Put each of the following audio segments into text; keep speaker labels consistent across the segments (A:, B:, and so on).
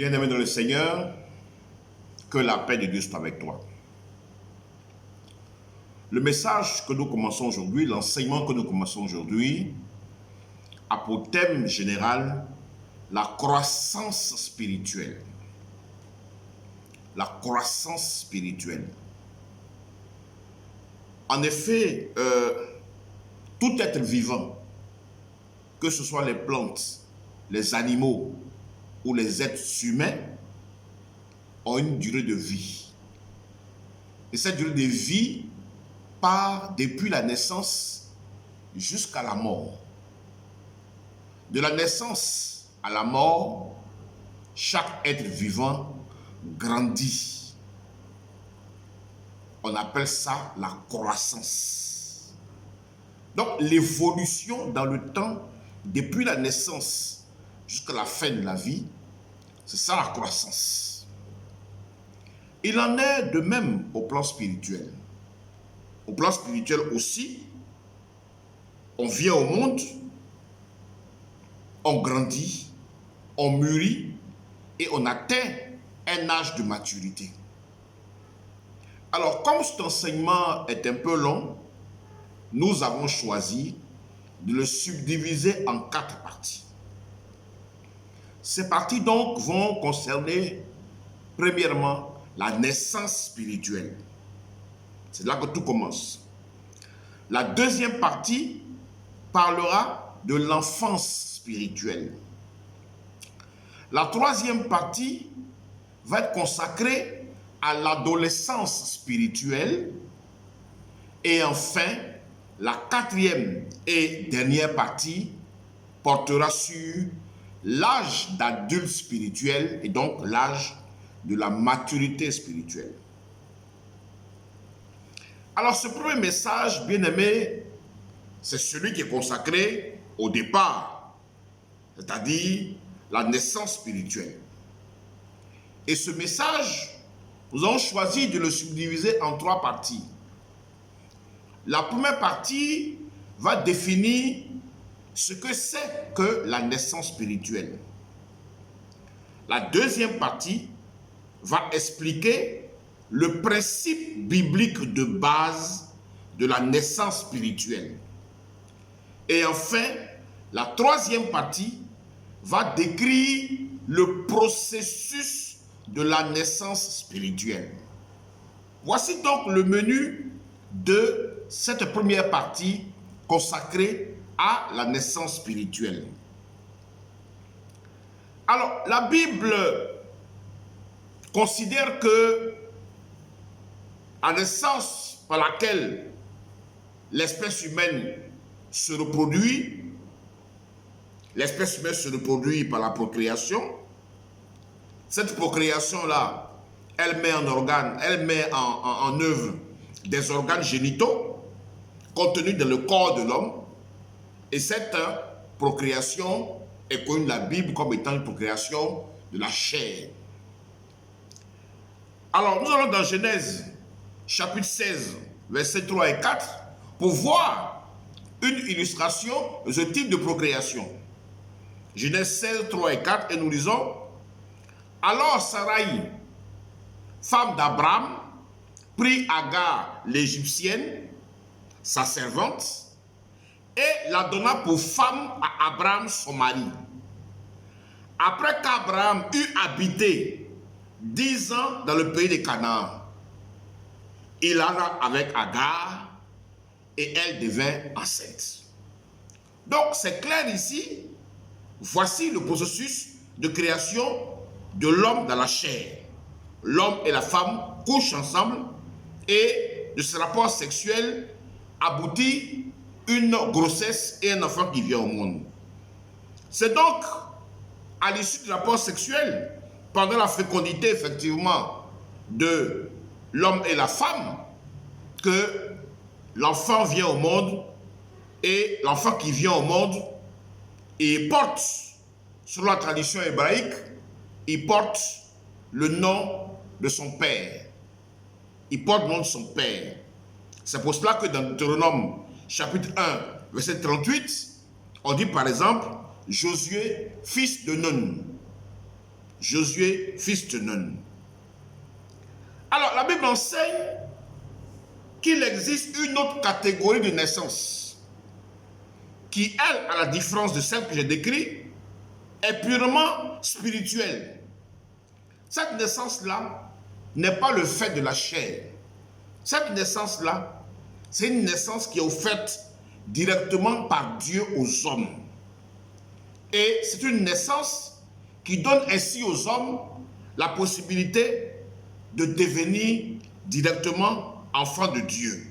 A: Bien-aimé dans le Seigneur, que la paix de Dieu soit avec toi. Le message que nous commençons aujourd'hui, l'enseignement que nous commençons aujourd'hui, a pour thème général la croissance spirituelle. La croissance spirituelle. En effet, tout être vivant, que ce soit les plantes, les animaux ou les êtres humains, ont une durée de vie. Et cette durée de vie part depuis la naissance jusqu'à la mort. De la naissance à la mort, chaque être vivant grandit. On appelle ça la croissance. Donc l'évolution dans le temps, depuis la naissance jusqu'à la fin de la vie, c'est ça la croissance. Il en est de même au plan spirituel. Au plan spirituel aussi, on vient au monde, on grandit, on mûrit et on atteint un âge de maturité. Alors, comme cet enseignement est un peu long, nous avons choisi de le subdiviser en 4 parties. Ces parties donc vont concerner, premièrement, la naissance spirituelle. C'est là que tout commence. La deuxième partie parlera de l'enfance spirituelle. La troisième partie va être consacrée à l'adolescence spirituelle. Et enfin, la quatrième et dernière partie portera sur l'âge d'adulte spirituel et donc l'âge de la maturité spirituelle. Alors ce premier message, bien-aimé, c'est celui qui est consacré au départ, c'est-à-dire la naissance spirituelle. Et ce message, nous avons choisi de le subdiviser en 3 parties. La première partie va définir ce que c'est que la naissance spirituelle. La deuxième partie va expliquer le principe biblique de base de la naissance spirituelle. Et enfin, la troisième partie va décrire le processus de la naissance spirituelle. Voici donc le menu de cette première partie consacrée à la naissance spirituelle. Alors, la Bible considère que la naissance par laquelle l'espèce humaine se reproduit, l'espèce humaine se reproduit par la procréation. Cette procréation-là, elle met en œuvre des organes génitaux contenus dans le corps de l'homme. Et cette procréation est connue dans la Bible comme étant une procréation de la chair. Alors, nous allons dans Genèse, chapitre 16, versets 3 et 4, pour voir une illustration de ce type de procréation. Genèse 16, 3 et 4, et nous lisons: Alors Sarai, femme d'Abraham, prit Agar l'Égyptienne, sa servante, et la donna pour femme à Abraham son mari. Après qu'Abraham eut habité 10 ans dans le pays de Canaan, il alla avec Agar et elle devint enceinte. Donc c'est clair ici, voici le processus de création de l'homme dans la chair. L'homme et la femme couchent ensemble et de ce rapport sexuel aboutit une grossesse et un enfant qui vient au monde. C'est donc à l'issue du rapport sexuel, pendant la fécondité effectivement de l'homme et la femme, que l'enfant vient au monde, et l'enfant qui vient au monde, il porte, selon la tradition hébraïque, il porte le nom de son père. Il porte le nom de son père. C'est pour cela que dans Deutéronome chapitre 1, verset 38, on dit par exemple Josué, fils de Nun. Josué, fils de Nun. Alors, la Bible enseigne qu'il existe une autre catégorie de naissance qui, elle, à la différence de celle que j'ai décrite, est purement spirituelle. Cette naissance-là n'est pas le fait de la chair. Cette naissance-là, c'est une naissance qui est offerte directement par Dieu aux hommes. Et c'est une naissance qui donne ainsi aux hommes la possibilité de devenir directement enfants de Dieu.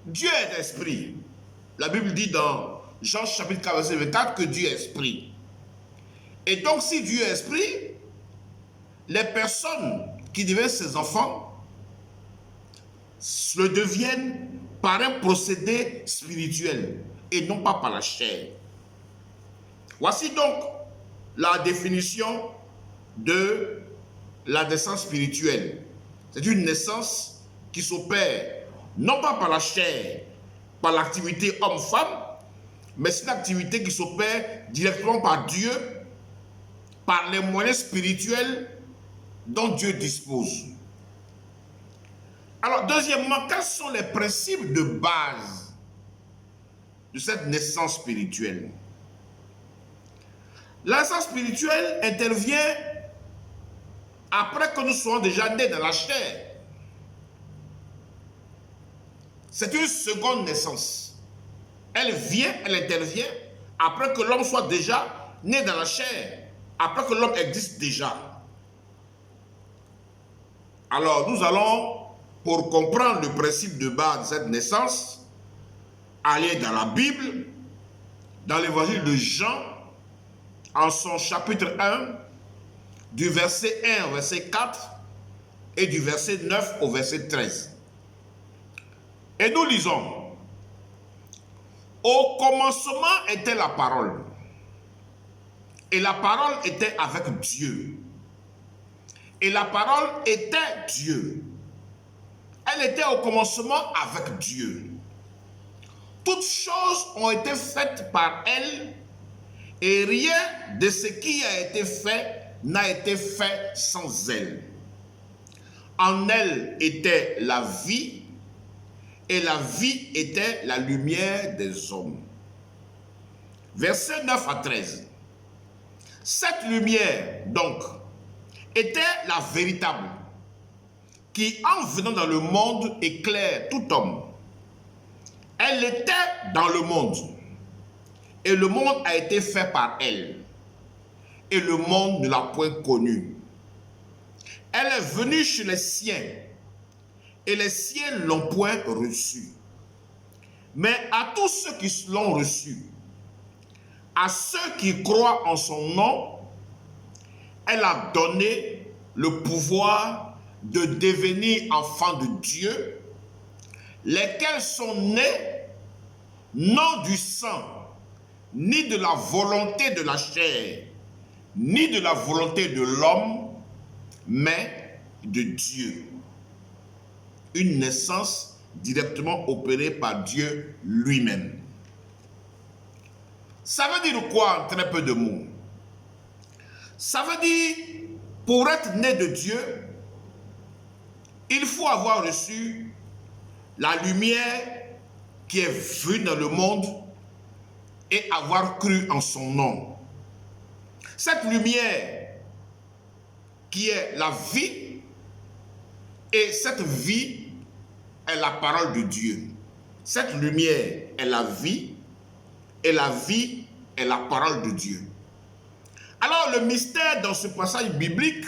A: Dieu est esprit. La Bible dit dans Jean chapitre 4, verset 24 que Dieu est esprit. Et donc si Dieu est esprit, les personnes qui deviennent ses enfants le deviennent par un procédé spirituel et non pas par la chair. Voici donc la définition de la naissance spirituelle. C'est une naissance qui s'opère non pas par la chair, par l'activité homme-femme, mais c'est une activité qui s'opère directement par Dieu, par les moyens spirituels dont Dieu dispose. Alors, deuxièmement, quels sont les principes de base de cette naissance spirituelle? La naissance spirituelle intervient après que nous soyons déjà nés dans la chair. C'est une seconde naissance. Elle intervient après que l'homme soit déjà né dans la chair, après que l'homme existe déjà. Alors, nous allons, pour comprendre le principe de base de cette naissance, aller dans la Bible, dans l'évangile de Jean, en son chapitre 1, du verset 1 au verset 4 et du verset 9 au verset 13. Et nous lisons: au commencement était la parole, et la parole était avec Dieu, et la parole était Dieu. Elle était au commencement avec Dieu. Toutes choses ont été faites par elle, et rien de ce qui a été fait n'a été fait sans elle. En elle était la vie, et la vie était la lumière des hommes. Versets 9 à 13. Cette lumière, donc, était la véritable, qui, en venant dans le monde, éclaire tout homme. Elle était dans le monde, et le monde a été fait par elle, et le monde ne l'a point connue. Elle est venue chez les siens, et les siens ne l'ont point reçue. Mais à tous ceux qui l'ont reçue, à ceux qui croient en son nom, elle a donné le pouvoir de devenir enfants de Dieu, lesquels sont nés non du sang, ni de la volonté de la chair, ni de la volonté de l'homme, mais de Dieu. Une naissance directement opérée par Dieu lui-même. Ça veut dire quoi en très peu de mots? Ça veut dire, pour être né de Dieu, il faut avoir reçu la lumière qui est venue dans le monde et avoir cru en son nom. Cette lumière qui est la vie, et cette vie est la parole de Dieu. Cette lumière est la vie, et la vie est la parole de Dieu. Alors le mystère dans ce passage biblique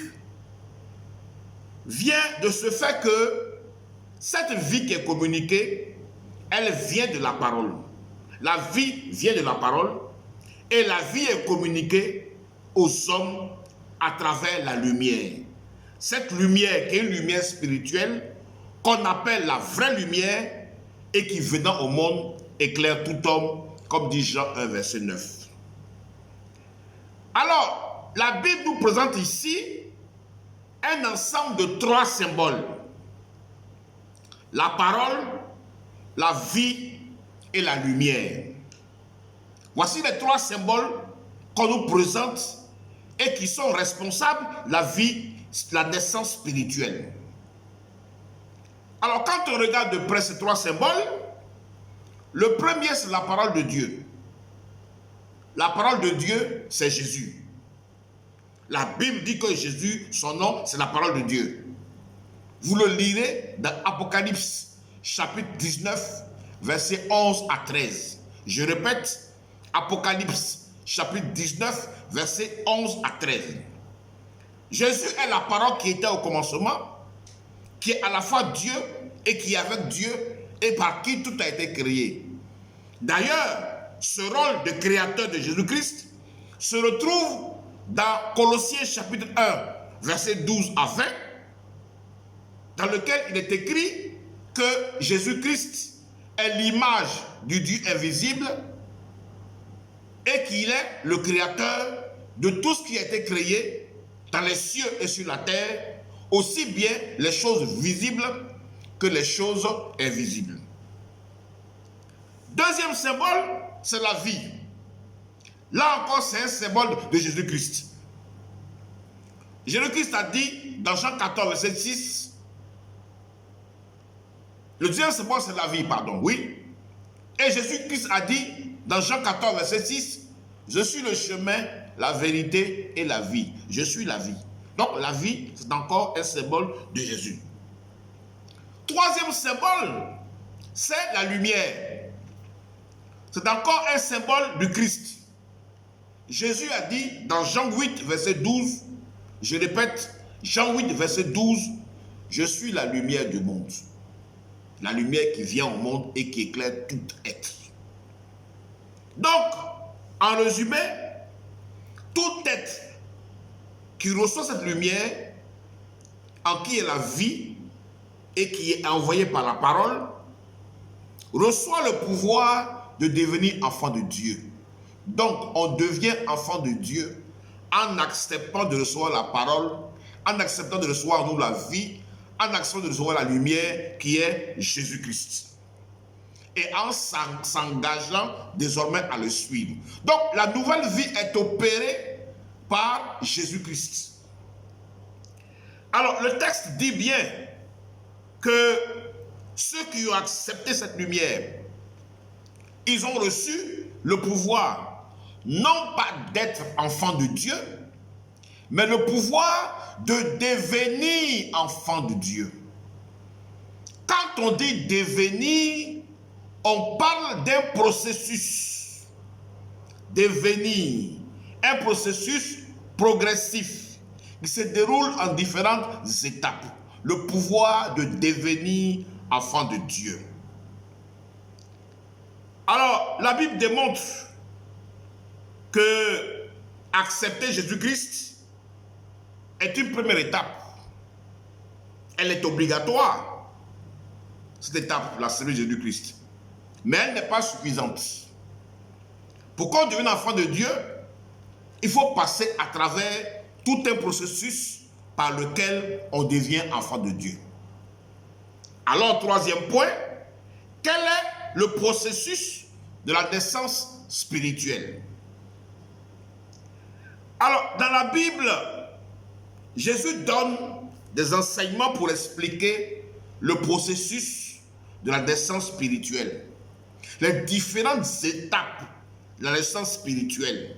A: vient de ce fait que cette vie qui est communiquée, elle vient de la parole. La vie vient de la parole, et la vie est communiquée aux hommes à travers la lumière. Cette lumière qui est une lumière spirituelle, qu'on appelle la vraie lumière, et qui venant au monde éclaire tout homme, comme dit Jean 1, verset 9. Alors, la Bible nous présente ici un ensemble de 3 symboles. La parole, la vie et la lumière. Voici les 3 symboles qu'on nous présente et qui sont responsables de la vie, la naissance spirituelle. Alors quand on regarde de près ces trois symboles, le premier c'est la parole de Dieu. La parole de Dieu c'est Jésus. La Bible dit que Jésus, son nom, c'est la parole de Dieu. Vous le lirez dans Apocalypse, chapitre 19, versets 11 à 13. Je répète, Apocalypse, chapitre 19, versets 11 à 13. Jésus est la parole qui était au commencement, qui est à la fois Dieu et qui est avec Dieu et par qui tout a été créé. D'ailleurs, ce rôle de créateur de Jésus-Christ se retrouve dans Colossiens chapitre 1, versets 12 à 20, dans lequel il est écrit que Jésus-Christ est l'image du Dieu invisible et qu'il est le créateur de tout ce qui a été créé dans les cieux et sur la terre, aussi bien les choses visibles que les choses invisibles. Deuxième symbole, c'est la vie. Là encore, c'est un symbole de Jésus-Christ. Jésus-Christ a dit dans Jean 14, verset 6, le deuxième symbole, c'est la vie, pardon, oui. Et Jésus-Christ a dit dans Jean 14, verset 6, je suis le chemin, la vérité et la vie. Je suis la vie. Donc la vie, c'est encore un symbole de Jésus. Troisième symbole, c'est la lumière. C'est encore un symbole du Christ. Jésus a dit dans Jean 8, verset 12, je répète, Jean 8, verset 12, je suis la lumière du monde. La lumière qui vient au monde et qui éclaire tout être. Donc, en résumé, tout être qui reçoit cette lumière, en qui est la vie et qui est envoyé par la parole, reçoit le pouvoir de devenir enfant de Dieu. Donc, on devient enfant de Dieu en acceptant de recevoir la parole, en acceptant de recevoir en nous la vie, en acceptant de recevoir la lumière qui est Jésus-Christ. Et en s'engageant désormais à le suivre. Donc, la nouvelle vie est opérée par Jésus-Christ. Alors, le texte dit bien que ceux qui ont accepté cette lumière, ils ont reçu le pouvoir, non pas d'être enfants de Dieu, mais le pouvoir de devenir enfants de Dieu. Quand on dit devenir, on parle d'un processus. Devenir, un processus progressif qui se déroule en différentes étapes. Le pouvoir de devenir enfant de Dieu. Alors, la Bible démontre que accepter Jésus-Christ est une première étape. Elle est obligatoire, cette étape, la service de Jésus-Christ. Mais elle n'est pas suffisante. Pour qu'on devienne enfant de Dieu, il faut passer à travers tout un processus par lequel on devient enfant de Dieu. Alors, troisième point, quel est le processus de la naissance spirituelle? Alors, dans la Bible, Jésus donne des enseignements pour expliquer le processus de la naissance spirituelle. Les différentes étapes de la naissance spirituelle.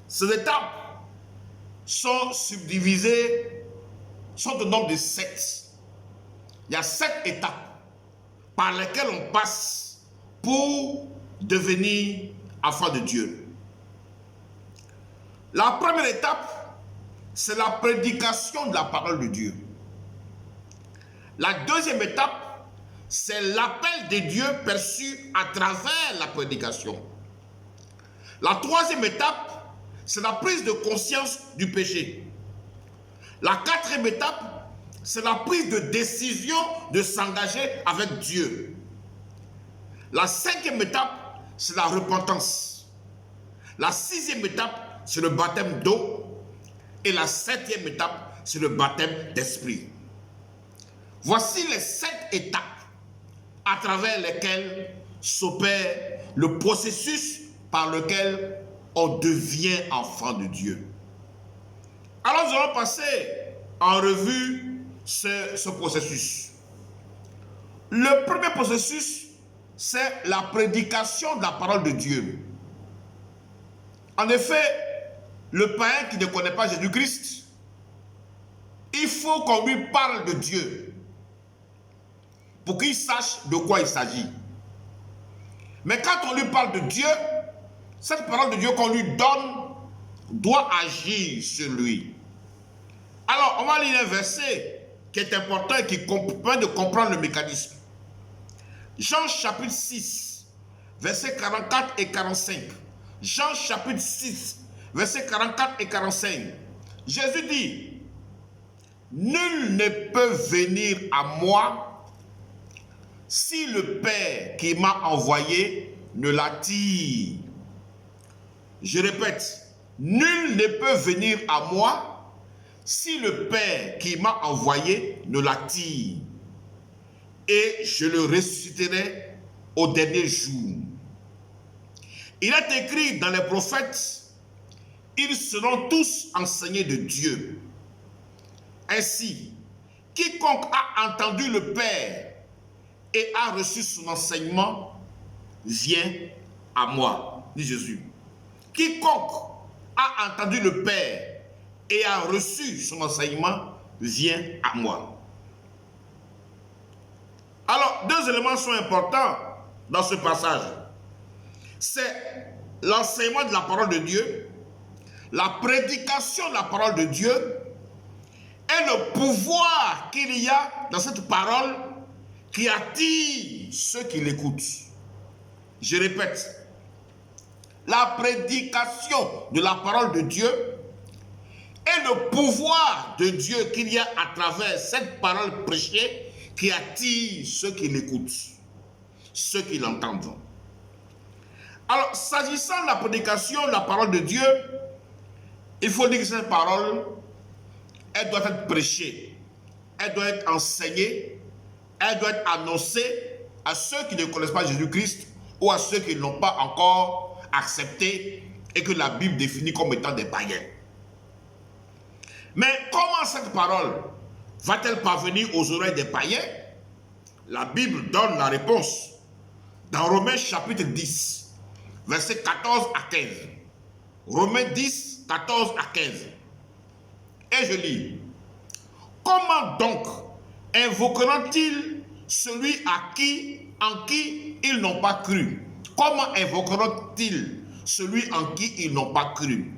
A: Ces étapes sont subdivisées, sont au nombre de 7. Il y a 7 étapes par lesquelles on passe pour devenir enfant de Dieu. La première étape, c'est la prédication de la parole de Dieu. La deuxième étape, c'est l'appel de Dieu perçu à travers la prédication. La troisième étape, c'est la prise de conscience du péché. La quatrième étape, c'est la prise de décision de s'engager avec Dieu. La cinquième étape, c'est la repentance. La sixième étape, c'est le baptême d'eau. Et la septième étape, c'est le baptême d'esprit. Voici les 7 étapes à travers lesquelles s'opère le processus par lequel on devient enfant de Dieu. Alors nous allons passer en revue ce processus. Le premier processus, c'est la prédication de la parole de Dieu. En effet, le païen qui ne connaît pas Jésus-Christ, il faut qu'on lui parle de Dieu pour qu'il sache de quoi il s'agit. Mais quand on lui parle de Dieu, cette parole de Dieu qu'on lui donne doit agir sur lui. Alors, on va lire un verset qui est important et qui permet de comprendre le mécanisme. Jean chapitre 6, versets 44 et 45. Jean chapitre 6, versets 44 et 45. Jésus dit, « Nul ne peut venir à moi si le Père qui m'a envoyé ne l'attire. » Je répète, « Nul ne peut venir à moi si le Père qui m'a envoyé ne l'attire. Et je le ressusciterai au dernier jour. » Il est écrit dans les prophètes, ils seront tous enseignés de Dieu. Ainsi, quiconque a entendu le Père et a reçu son enseignement, vient à moi, dit Jésus. Quiconque a entendu le Père et a reçu son enseignement, vient à moi. Alors, deux éléments sont importants dans ce passage. C'est l'enseignement de la parole de Dieu, la prédication de la parole de Dieu et le pouvoir qu'il y a dans cette parole qui attire ceux qui l'écoutent. Je répète, la prédication de la parole de Dieu et le pouvoir de Dieu qu'il y a à travers cette parole prêchée qui attire ceux qui l'écoutent, ceux qui l'entendent. Alors, s'agissant de la prédication de la parole de Dieu, il faut dire que cette parole, elle doit être prêchée, elle doit être enseignée, elle doit être annoncée à ceux qui ne connaissent pas Jésus-Christ ou à ceux qui ne l'ont pas encore accepté et que la Bible définit comme étant des païens. Mais comment cette parole va-t-elle parvenir aux oreilles des païens? La Bible donne la réponse dans Romains chapitre 10. Versets 14 à 15. Romains 10, 14 à 15. Et je lis. Comment donc invoqueront-ils celui en qui ils n'ont pas cru? Comment invoqueront-ils celui en qui ils n'ont pas cru?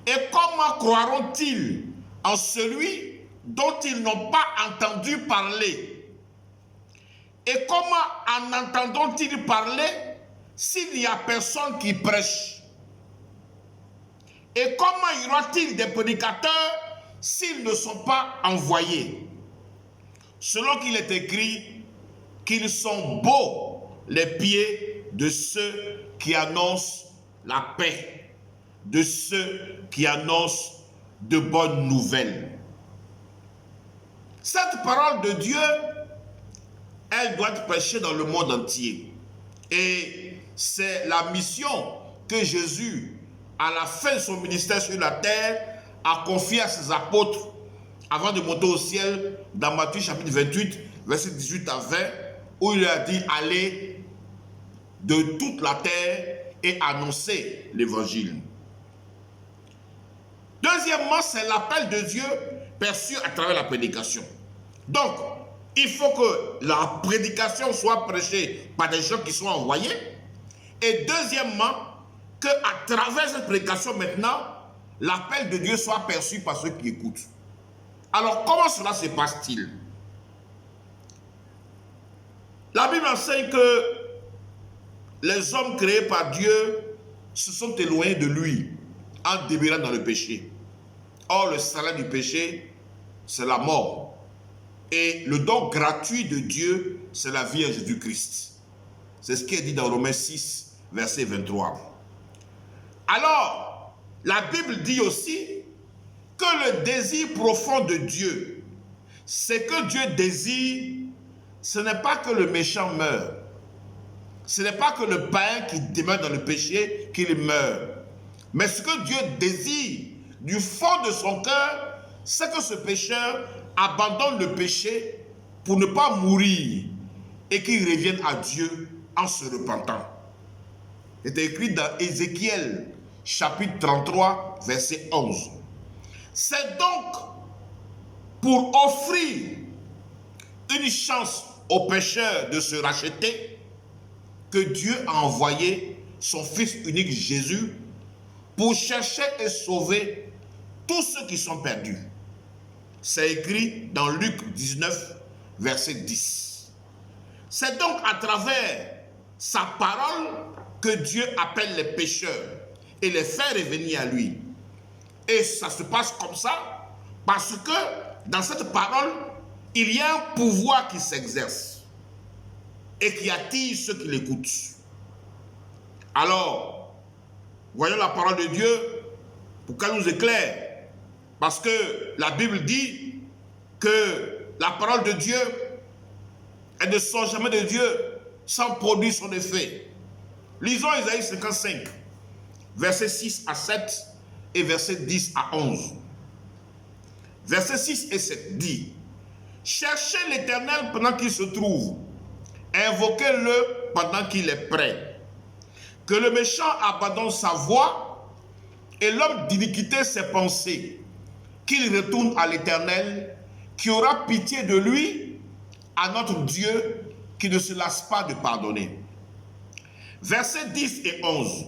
A: Et comment croiront-ils en celui dont ils n'ont pas entendu parler? Et comment en entendront-ils parler s'il n'y a personne qui prêche? Et comment y aura-t-il des prédicateurs s'ils ne sont pas envoyés? Selon qu'il est écrit qu'ils sont beaux les pieds de ceux qui annoncent la paix, de ceux qui annoncent de bonnes nouvelles. Cette parole de Dieu, elle doit être prêchée dans le monde entier. Et c'est la mission que Jésus, à la fin de son ministère sur la terre, a confiée à ses apôtres avant de monter au ciel, dans Matthieu chapitre 28, verset 18 à 20, où il a dit « Allez de toute la terre et annoncer l'évangile ». Deuxièmement, c'est l'appel de Dieu perçu à travers la prédication. Donc, il faut que la prédication soit prêchée par des gens qui sont envoyés. Et deuxièmement, qu'à travers cette prédication maintenant, l'appel de Dieu soit perçu par ceux qui écoutent. Alors, comment cela se passe-t-il? La Bible enseigne que les hommes créés par Dieu se sont éloignés de lui en demeurant dans le péché. Or, le salaire du péché, c'est la mort. Et le don gratuit de Dieu, c'est la vie en Jésus-Christ. C'est ce qui est dit dans Romains 6, verset 23. Alors, la Bible dit aussi que le désir profond de Dieu, c'est que Dieu désire, ce n'est pas que le méchant meure. Ce n'est pas que le païen qui demeure dans le péché, qu'il meure. Mais ce que Dieu désire, du fond de son cœur, c'est que ce pécheur abandonne le péché pour ne pas mourir et qu'il revienne à Dieu en se repentant. C'est écrit dans Ézéchiel, chapitre 33, verset 11. C'est donc pour offrir une chance aux pécheurs de se racheter que Dieu a envoyé son Fils unique Jésus pour chercher et sauver tous ceux qui sont perdus. C'est écrit dans Luc 19, verset 10. C'est donc à travers sa parole que Dieu appelle les pécheurs et les fait revenir à lui. Et ça se passe comme ça parce que dans cette parole, il y a un pouvoir qui s'exerce et qui attire ceux qui l'écoutent. Alors, voyons la parole de Dieu pour qu'elle nous éclaire. Parce que la Bible dit que la parole de Dieu, elle ne sort jamais de Dieu sans produire son effet. Lisons Isaïe 55, versets 6 à 7 et versets 10 à 11. Versets 6 et 7 dit: cherchez l'Éternel pendant qu'il se trouve, invoquez-le pendant qu'il est prêt. Que le méchant abandonne sa voie et l'homme d'iniquité ses pensées, qu'il retourne à l'Éternel, qui aura pitié de lui, à notre Dieu, qui ne se lasse pas de pardonner. Versets 10 et 11.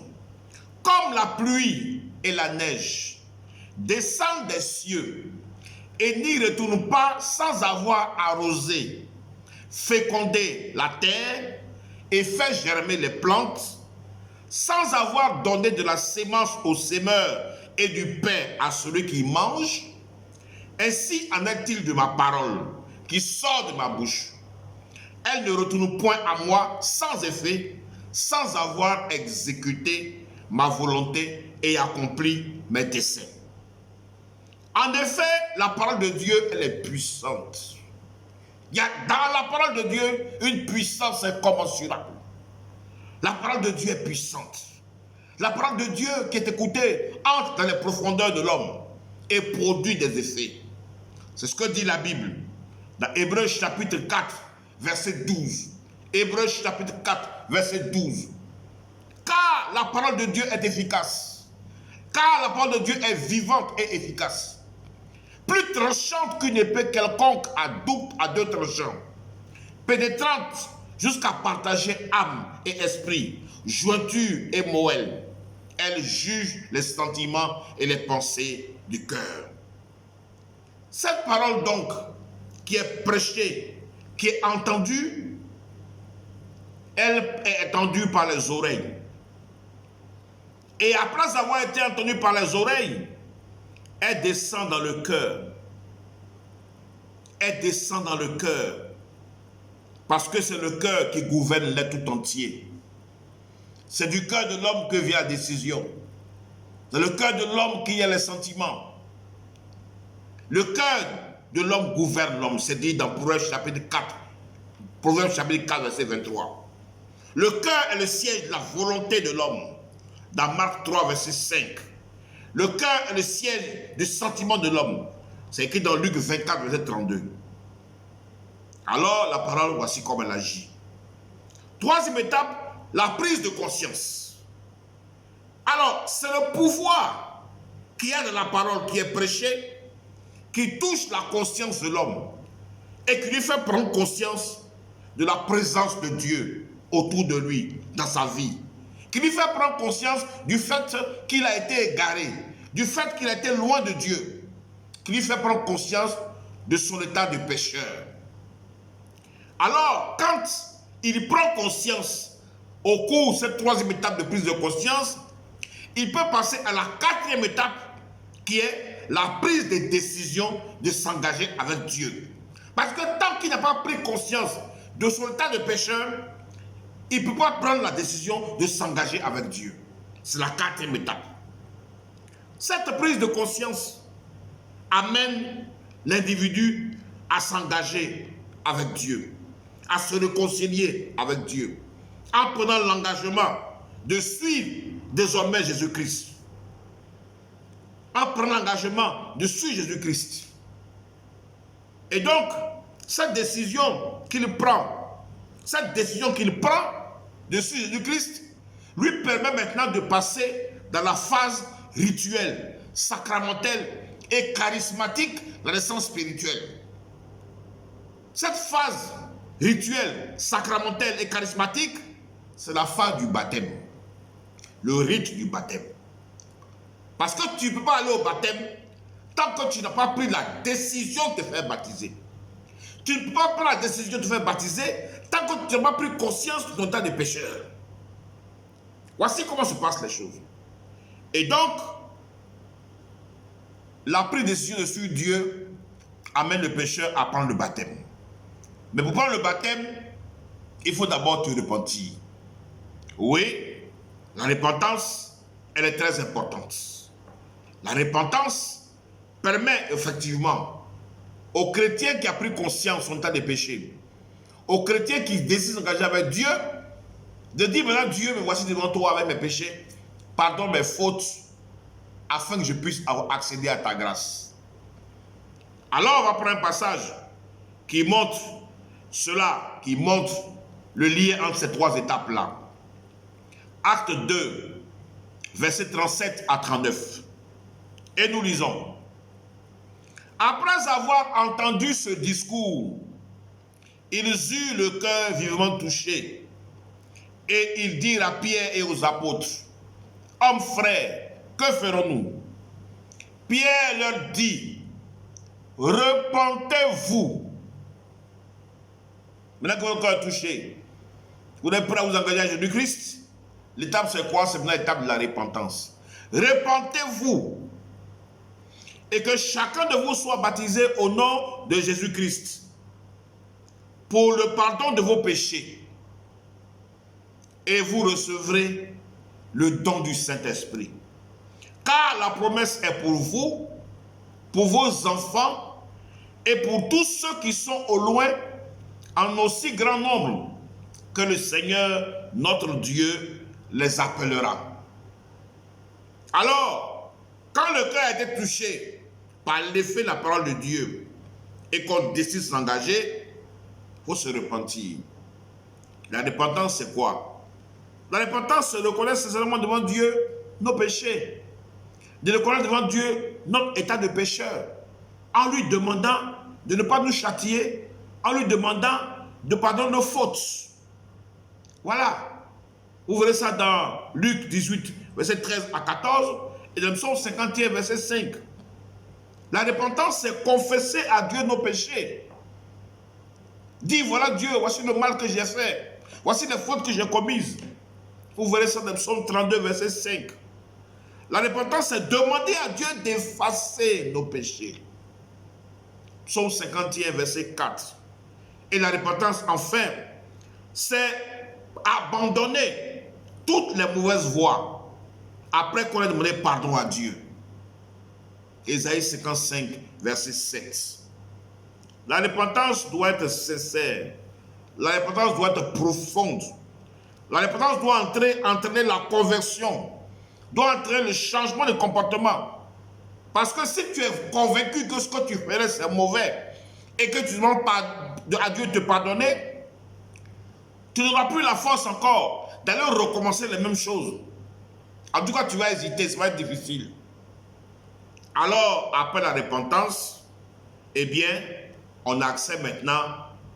A: Comme la pluie et la neige descendent des cieux et n'y retournent pas sans avoir arrosé, fécondé la terre et fait germer les plantes, sans avoir donné de la sémence au semeur et du pain à celui qui mange, ainsi en est-il de ma parole qui sort de ma bouche. Elle ne retourne point à moi sans effet, sans avoir exécuté ma volonté et accompli mes desseins. En effet, la parole de Dieu, elle est puissante. Il y a dans la parole de Dieu une puissance incommensurable. La parole de Dieu est puissante. La parole de Dieu qui est écoutée entre dans les profondeurs de l'homme et produit des effets. C'est ce que dit la Bible dans Hébreux chapitre 4, verset 12. Hébreux chapitre 4, verset 12. Car la parole de Dieu est efficace. Car la parole de Dieu est vivante et efficace. Plus tranchante qu'une épée quelconque à deux tranchants. Pénétrante jusqu'à partager âme et esprit, jointure et moelle. Elle juge les sentiments et les pensées du cœur. Cette parole donc, qui est prêchée, qui est entendue, elle est entendue par les oreilles. Et après avoir été entendue par les oreilles, elle descend dans le cœur. Elle descend dans le cœur. Parce que c'est le cœur qui gouverne l'être tout entier. C'est du cœur de l'homme que vient la décision. C'est le cœur de l'homme qui a les sentiments. Le cœur de l'homme gouverne l'homme. C'est dit dans Proverbe chapitre 4. Proverbe chapitre 4, verset 23. Le cœur est le siège de la volonté de l'homme. Dans Marc 3, verset 5. Le cœur est le siège du sentiment de l'homme. C'est écrit dans Luc 24, verset 32. Alors, la parole, voici comment elle agit. Troisième étape, la prise de conscience. Alors, c'est le pouvoir qu'il y a dans la parole qui est prêchée, qui touche la conscience de l'homme et qui lui fait prendre conscience de la présence de Dieu autour de lui, dans sa vie. Qui lui fait prendre conscience du fait qu'il a été égaré, du fait qu'il a été loin de Dieu. Qui lui fait prendre conscience de son état de pécheur. Alors, quand il prend conscience au cours de cette troisième étape de prise de conscience, il peut passer à la quatrième étape qui est la prise de décision de s'engager avec Dieu. Parce que tant qu'il n'a pas pris conscience de son état de pécheur, il ne peut pas prendre la décision de s'engager avec Dieu. C'est la quatrième étape. Cette prise de conscience amène l'individu à s'engager avec Dieu, à se réconcilier avec Dieu, en prenant l'engagement de suivre désormais Jésus-Christ. en prenant l'engagement de suivre Jésus-Christ. Et donc, cette décision qu'il prend de suivre Jésus-Christ, lui permet maintenant de passer dans la phase rituelle, sacramentelle et charismatique de la naissance spirituelle. Cette phase rituelle, sacramentelle et charismatique, c'est la phase du baptême, le rite du baptême. Parce que tu ne peux pas aller au baptême tant que tu n'as pas pris la décision de te faire baptiser. Tu ne peux pas prendre la décision de te faire baptiser tant que tu n'as pas pris conscience de ton état de pécheur. Voici comment se passent les choses. Et donc, la prise de décision de suivre Dieu amène le pécheur à prendre le baptême. Mais pour prendre le baptême, il faut d'abord te repentir. Oui, la repentance, elle est très importante. La repentance permet effectivement aux chrétiens qui ont pris conscience de son état de péché, aux chrétiens qui décident d'engager avec Dieu, de dire maintenant Dieu, me voici devant toi avec mes péchés, pardonne mes fautes, afin que je puisse accéder à ta grâce. Alors on va prendre un passage qui montre cela, qui montre le lien entre ces trois étapes-là. Acte 2, versets 37 à 39. Et nous lisons. Après avoir entendu ce discours, ils eurent le cœur vivement touché. Et ils dirent à Pierre et aux apôtres, « Hommes frères, que ferons-nous » Pierre leur dit, « Repentez-vous. » Maintenant que votre cœur est touché, vous êtes prêts à vous engager à Jésus-Christ. L'étape c'est quoi? C'est l'étape de la repentance. Repentez-vous et que chacun de vous soit baptisé au nom de Jésus-Christ pour le pardon de vos péchés. Et vous recevrez le don du Saint-Esprit. Car la promesse est pour vous, pour vos enfants et pour tous ceux qui sont au loin, en aussi grand nombre que le Seigneur, notre Dieu, les appellera. Alors, quand le cœur a été touché par l'effet de la parole de Dieu et qu'on décide de s'engager, il faut se repentir. La repentance, c'est quoi? La repentance, c'est de reconnaître sincèrement devant Dieu nos péchés. De reconnaître devant Dieu notre état de pécheur. En lui demandant de ne pas nous châtier, en lui demandant de pardonner nos fautes. Voilà. Vous verrez ça dans Luc 18, verset 13 à 14, et dans le psaume 51, verset 5. La repentance, c'est confesser à Dieu nos péchés. Dire, voilà Dieu, voici le mal que j'ai fait. Voici les fautes que j'ai commises. Vous verrez ça dans le psaume 32, verset 5. La repentance, c'est demander à Dieu d'effacer nos péchés. Psaume 51, verset 4. Et la repentance, enfin, c'est abandonner toutes les mauvaises voies après qu'on ait demandé pardon à Dieu. Ésaïe 55, verset 7. La repentance doit être sincère. La repentance doit être profonde. La repentance doit entraîner la conversion, doit entraîner le changement de comportement. Parce que si tu es convaincu que ce que tu ferais c'est mauvais et que tu ne demandes pas à Dieu de te pardonner, tu n'auras plus la force encore d'aller recommencer les mêmes choses. En tout cas, tu vas hésiter, ça va être difficile. Alors, après la repentance, eh bien, on a accès maintenant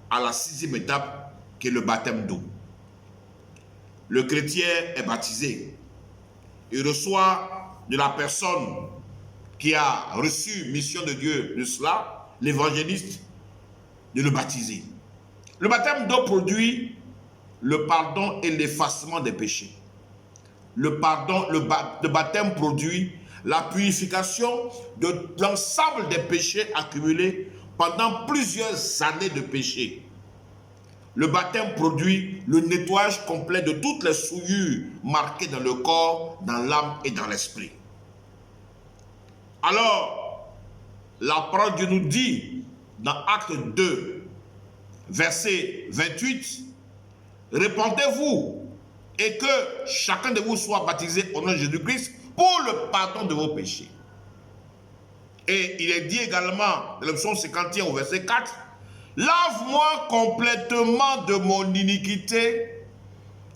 A: à la 6e étape qui est le baptême d'eau. Le chrétien est baptisé. Il reçoit de la personne qui a reçu mission de Dieu de cela, l'évangéliste, de le baptiser. Le baptême d'eau produit le pardon et l'effacement des péchés. Le baptême produit la purification de l'ensemble des péchés accumulés pendant plusieurs années de péché. Le baptême produit le nettoyage complet de toutes les souillures marquées dans le corps, dans l'âme et dans l'esprit. Alors, la parole de Dieu nous dit dans Acte 2, verset 28, « Repentez-vous et que chacun de vous soit baptisé au nom de Jésus-Christ pour le pardon de vos péchés. Et il est dit également dans le psaume 51 au verset 4, « Lave-moi complètement de mon iniquité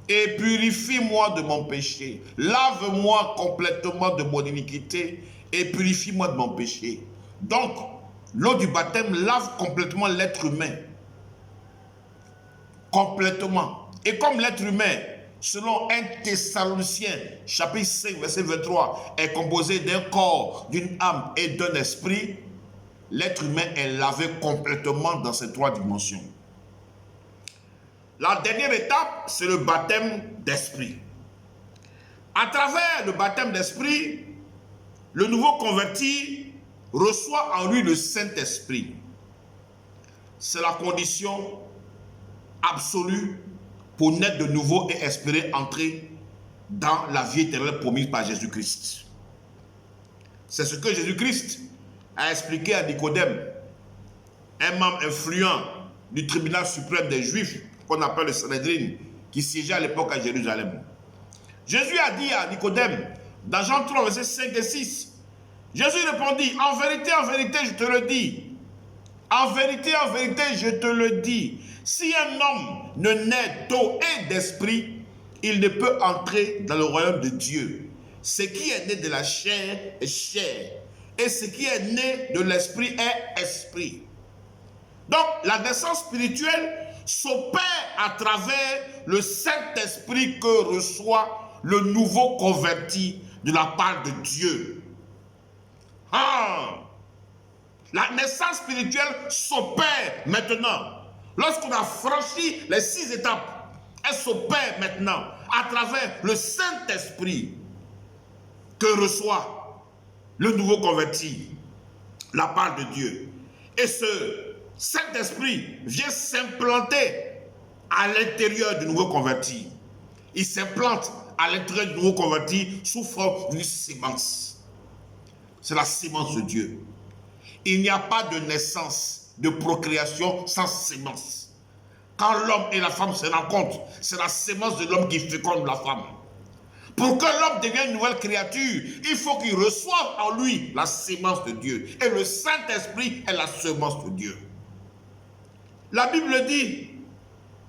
A: et purifie-moi de mon péché. » Lave-moi complètement de mon iniquité et purifie-moi de mon péché. Donc, l'eau du baptême lave complètement l'être humain. Complètement. Et comme l'être humain, selon 1 Thessaloniciens, chapitre 5, verset 23, est composé d'un corps, d'une âme et d'un esprit, l'être humain est lavé complètement dans ces 3 dimensions. La dernière étape, c'est le baptême d'esprit. À travers le baptême d'esprit, le nouveau converti reçoit en lui le Saint-Esprit. C'est la condition absolue pour naître de nouveau et espérer entrer dans la vie éternelle promise par Jésus-Christ. C'est ce que Jésus-Christ a expliqué à Nicodème, un membre influent du tribunal suprême des Juifs, qu'on appelle le Sanhédrin, qui siégeait à l'époque à Jérusalem. Jésus a dit à Nicodème, dans Jean 3, versets 5 et 6, Jésus répondit, en vérité, je te le dis, en vérité, je te le dis, si un homme ne naît d'eau et d'esprit, il ne peut entrer dans le royaume de Dieu. Ce qui est né de la chair est chair, et ce qui est né de l'esprit est esprit. Donc, la naissance spirituelle s'opère à travers le Saint-Esprit que reçoit le nouveau converti de la part de Dieu. La naissance spirituelle s'opère maintenant. Lorsqu'on a franchi les 6 étapes, elle s'opère maintenant à travers le Saint-Esprit que reçoit le nouveau converti, la part de Dieu. Et ce Saint-Esprit vient s'implanter à l'intérieur du nouveau converti. Il s'implante à l'intérieur du nouveau converti sous forme d'une sémence. C'est la sémence de Dieu. Il n'y a pas de naissance, de procréation sans sémence. Quand l'homme et la femme se rencontrent, c'est la sémence de l'homme qui féconde la femme. Pour que l'homme devienne une nouvelle créature, il faut qu'il reçoive en lui la sémence de Dieu. Et le Saint-Esprit est la sémence de Dieu. La Bible dit,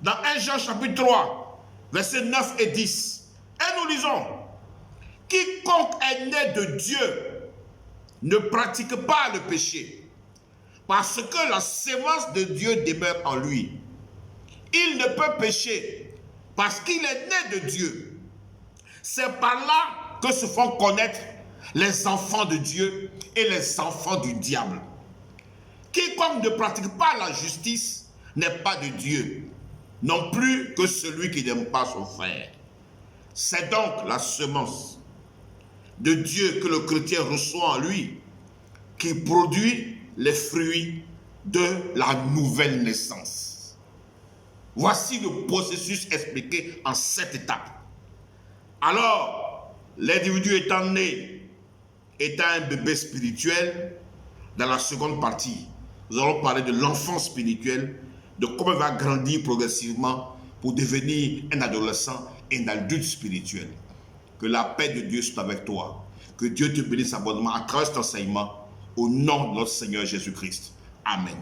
A: dans 1 Jean chapitre 3, versets 9 et 10, et nous lisons, « Quiconque est né de Dieu ne pratique pas le péché, parce que la sémence de Dieu demeure en lui. Il ne peut pécher, parce qu'il est né de Dieu. C'est par là que se font connaître les enfants de Dieu et les enfants du diable. Quiconque ne pratique pas la justice n'est pas de Dieu, non plus que celui qui n'aime pas son frère. C'est donc la semence de Dieu que le chrétien reçoit en lui qui produit les fruits de la nouvelle naissance. Voici le processus expliqué en 7 étapes. Alors, l'individu étant né, étant un bébé spirituel, dans la seconde partie, nous allons parler de l'enfant spirituel, de comment il va grandir progressivement pour devenir un adolescent et un adulte spirituel. Que la paix de Dieu soit avec toi. Que Dieu te bénisse abondamment à travers cet enseignement. Au nom de notre Seigneur Jésus-Christ. Amen.